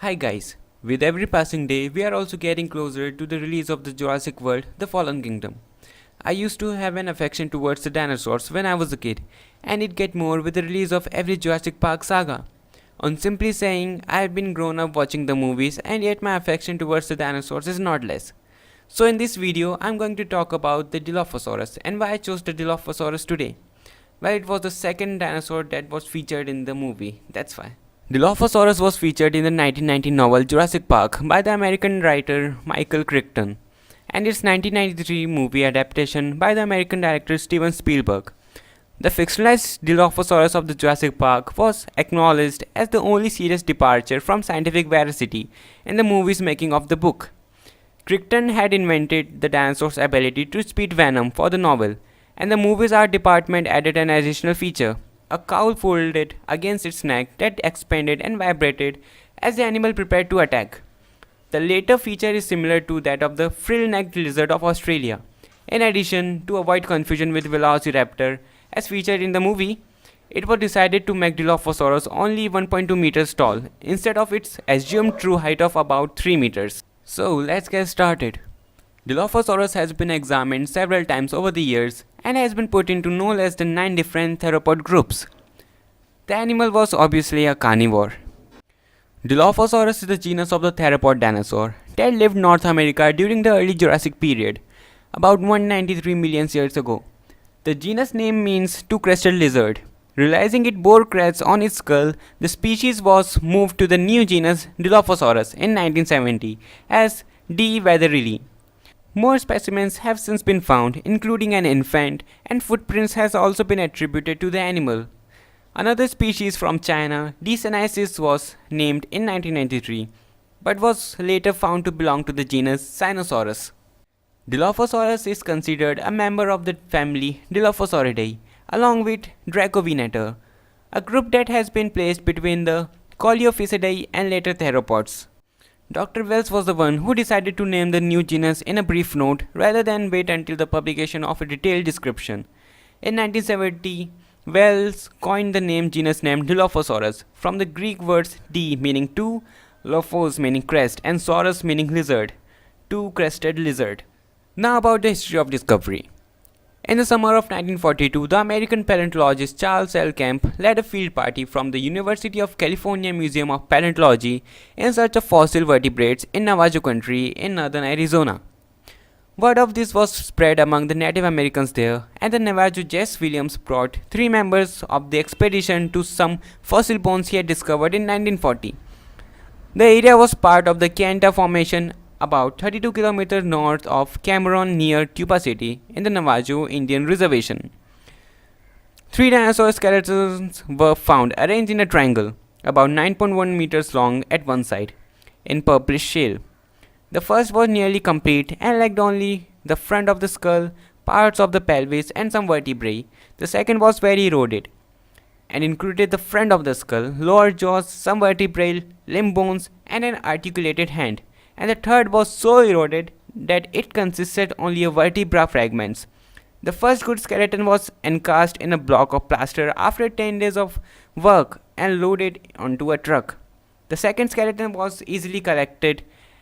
Hi guys, with every passing day, we are also getting closer to the release of the Jurassic World The Fallen Kingdom. I used to have an affection towards the dinosaurs when I was a kid, and it get more with the release of every Jurassic Park saga. On simply saying, I have been grown up watching the movies, and yet my affection towards the dinosaurs is not less. So in this video, I'm going to talk about the Dilophosaurus and why I chose the Dilophosaurus today. Well, it was the second dinosaur that was featured in the movie, that's why. Dilophosaurus was featured in the 1990 novel Jurassic Park by the American writer Michael Crichton and its 1993 movie adaptation by the American director Steven Spielberg. The fictionalized Dilophosaurus of the Jurassic Park was acknowledged as the only serious departure from scientific veracity in the movie's making of the book. Crichton had invented the dinosaur's ability to spit venom for the novel, and the movie's art department added an additional feature, a cowl folded against its neck that expanded and vibrated as the animal prepared to attack. The latter feature is similar to that of the frill-necked lizard of Australia. In addition, to avoid confusion with Velociraptor, as featured in the movie, it was decided to make Dilophosaurus only 1.2 meters tall, instead of its assumed true height of about 3 meters. So let's get started. Dilophosaurus has been examined several times over the years and has been put into no less than 9 different theropod groups. The animal was obviously a carnivore. Dilophosaurus is the genus of the theropod dinosaur that lived North America during the early Jurassic period, about 193 million years ago. The genus name means two-crested lizard. Realizing it bore crests on its skull, the species was moved to the new genus Dilophosaurus in 1970 as D. wetherilli. More specimens have since been found, including an infant, and footprints has also been attributed to the animal. Another species from China, D. senecio, was named in 1993, but was later found to belong to the genus Sinosaurus. Dilophosaurus is considered a member of the family Dilophosauridae, along with Dracovenator, a group that has been placed between the Coleophysidae and later theropods. Dr. Wells was the one who decided to name the new genus in a brief note rather than wait until the publication of a detailed description. In 1970, Wells coined the name genus name Dilophosaurus from the Greek words di meaning two, lophos meaning crest, and saurus meaning lizard, two-crested lizard. Now about the history of discovery. In the summer of 1942, the American paleontologist Charles L. Kemp led a field party from the University of California Museum of Paleontology in search of fossil vertebrates in Navajo country in northern Arizona. Word of this was spread among the Native Americans there, and the Navajo Jess Williams brought 3 members of the expedition to some fossil bones he had discovered in 1940. The area was part of the Kayenta Formation, about 32 kilometers north of Cameron near Tuba City in the Navajo Indian Reservation. 3 dinosaur skeletons were found arranged in a triangle, about 9.1 meters long at one side, in purplish shale. The first was nearly complete and lacked only the front of the skull, parts of the pelvis, and some vertebrae. The second was very eroded and included the front of the skull, lower jaws, some vertebrae, limb bones, and an articulated hand. And the third was so eroded that it consisted only of vertebra fragments. The first good skeleton was encased in a block of plaster after 10 days of work and loaded onto a truck. The second skeleton was easily collected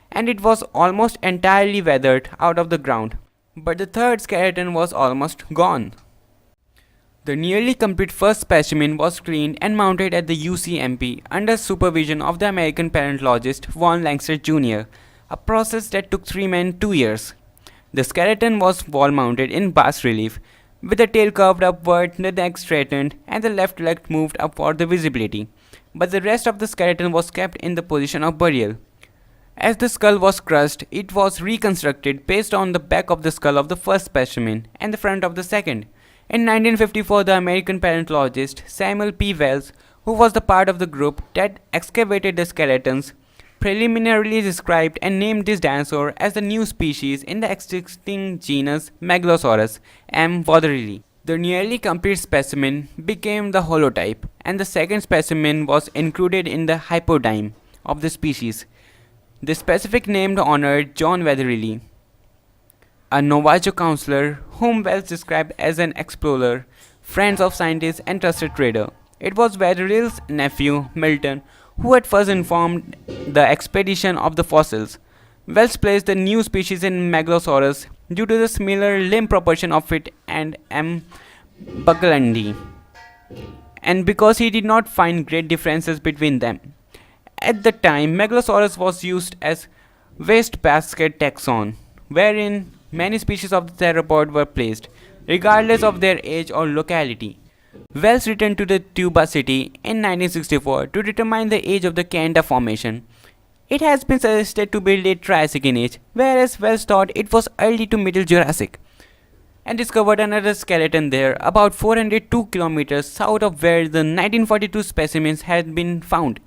and it was almost entirely weathered out of the ground. But the third skeleton was almost gone. The nearly complete first specimen was cleaned and mounted at the UCMP under supervision of the American paleontologist Von Langsted Jr., a process that took 3 men 2 years. The skeleton was wall mounted in bas relief, with the tail curved upward, the neck straightened, and the left leg moved up for the visibility, but the rest of the skeleton was kept in the position of burial. As the skull was crushed, it was reconstructed based on the back of the skull of the first specimen and the front of the second. In 1954, the American paleontologist Samuel P. Wells, who was the part of the group that excavated the skeletons, preliminarily described and named this dinosaur as the new species in the extinct genus Megalosaurus, M. wetherilli. The nearly complete specimen became the holotype, and the second specimen was included in the hypodyme of the species. The specific name honored John Wetherilli, a Navajo counselor whom Wells described as an explorer, friend of scientists, and trusted trader. It was Wetherilli's nephew, Milton, who at first informed the expedition of the fossils. Wells placed the new species in Megalosaurus due to the similar limb proportion of it and M. bucklandi, and because he did not find great differences between them. At the time, Megalosaurus was used as wastebasket taxon, wherein many species of the theropod were placed, regardless of their age or locality. Wells returned to the Tuba city in 1964 to determine the age of the Canada Formation. It has been suggested to be late Triassic in age, whereas Wells thought it was early to middle Jurassic, and discovered another skeleton there about 402 kilometers south of where the 1942 specimens had been found.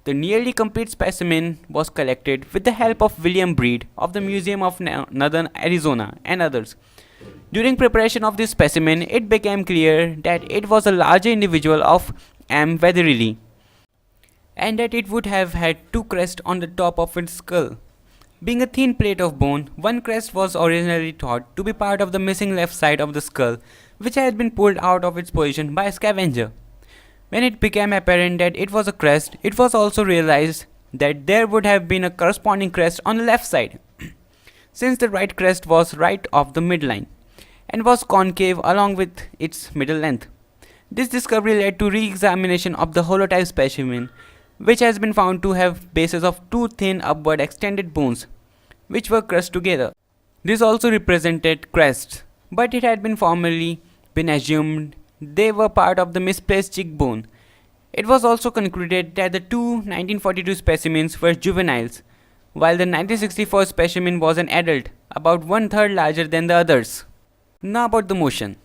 The nearly complete specimen was collected with the help of William Breed of the Museum of Northern Arizona and others. During preparation of this specimen, it became clear that it was a larger individual of M. weatherilli, and that it would have had two crests on the top of its skull. Being a thin plate of bone, one crest was originally thought to be part of the missing left side of the skull, which had been pulled out of its position by a scavenger. When it became apparent that it was a crest, it was also realized that there would have been a corresponding crest on the left side, since the right crest was right off the midline and was concave along with its middle length. This discovery led to re-examination of the holotype specimen, which has been found to have bases of two thin upward extended bones, which were crushed together. This also represented crests, but it had been formerly been assumed they were part of the misplaced cheekbone. It was also concluded that the two 1942 specimens were juveniles, while the 1964 specimen was an adult, about one-third larger than the others. Now about the motion.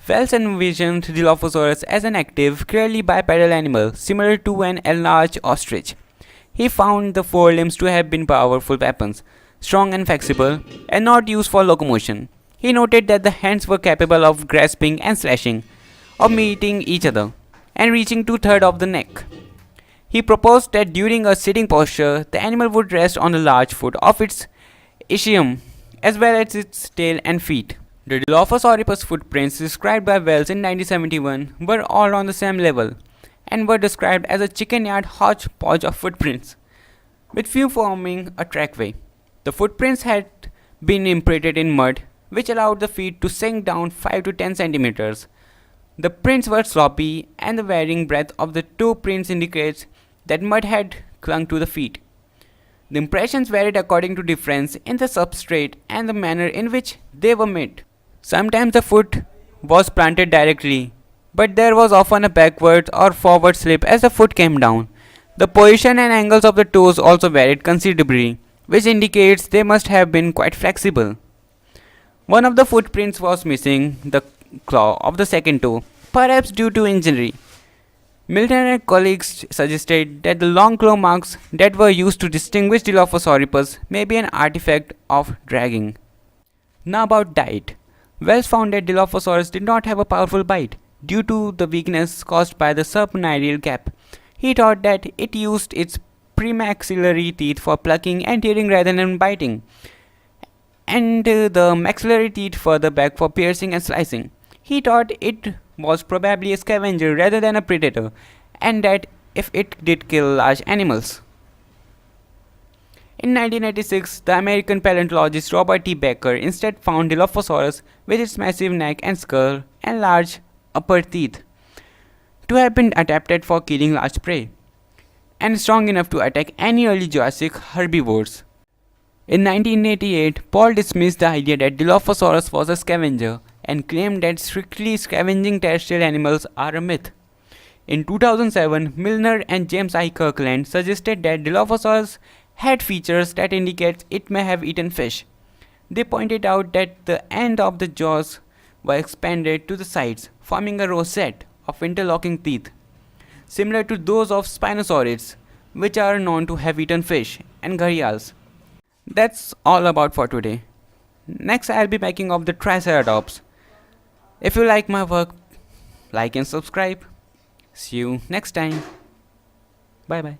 Wells envisioned Dilophosaurus as an active, clearly bipedal animal, similar to an enlarged ostrich. He found the forelimbs to have been powerful weapons, strong and flexible, and not used for locomotion. He noted that the hands were capable of grasping and slashing, of meeting each other, and reaching two-thirds of the neck. He proposed that during a sitting posture, the animal would rest on the large foot of its ischium, as well as its tail and feet. The Dilophosaurus footprints described by Wells in 1971 were all on the same level, and were described as a chicken yard hodgepodge of footprints, with few forming a trackway. The footprints had been imprinted in mud, which allowed the feet to sink down 5 to 10 centimeters. The prints were sloppy, and the varying breadth of the toe prints indicates that mud had clung to the feet. The impressions varied according to difference in the substrate and the manner in which they were made. Sometimes the foot was planted directly, but there was often a backward or forward slip as the foot came down. The position and angles of the toes also varied considerably, which indicates they must have been quite flexible. One of the footprints was missing the claw of the second toe, perhaps due to injury. Milton and colleagues suggested that the long claw marks that were used to distinguish Dilophosaurus may be an artifact of dragging. Now about diet. Wells found that Dilophosaurus did not have a powerful bite due to the weakness caused by the submaxillary gap. He thought that it used its premaxillary teeth for plucking and tearing rather than biting, and the maxillary teeth further back for piercing and slicing. He thought it was probably a scavenger rather than a predator, and that if it did kill large animals. In 1986, the American paleontologist Robert T. Baker instead found Dilophosaurus with its massive neck and skull and large upper teeth to have been adapted for killing large prey, and strong enough to attack any early Jurassic herbivores. In 1988, Paul dismissed the idea that Dilophosaurus was a scavenger and claimed that strictly scavenging terrestrial animals are a myth. In 2007, Milner and James I. Kirkland suggested that Dilophosaurus had features that indicate it may have eaten fish. They pointed out that the end of the jaws were expanded to the sides, forming a rosette of interlocking teeth, similar to those of Spinosaurids, which are known to have eaten fish, and gharials. That's all about for today. Next, I'll be making of the Triceratops. If you like my work, like and subscribe. See you next time. Bye bye.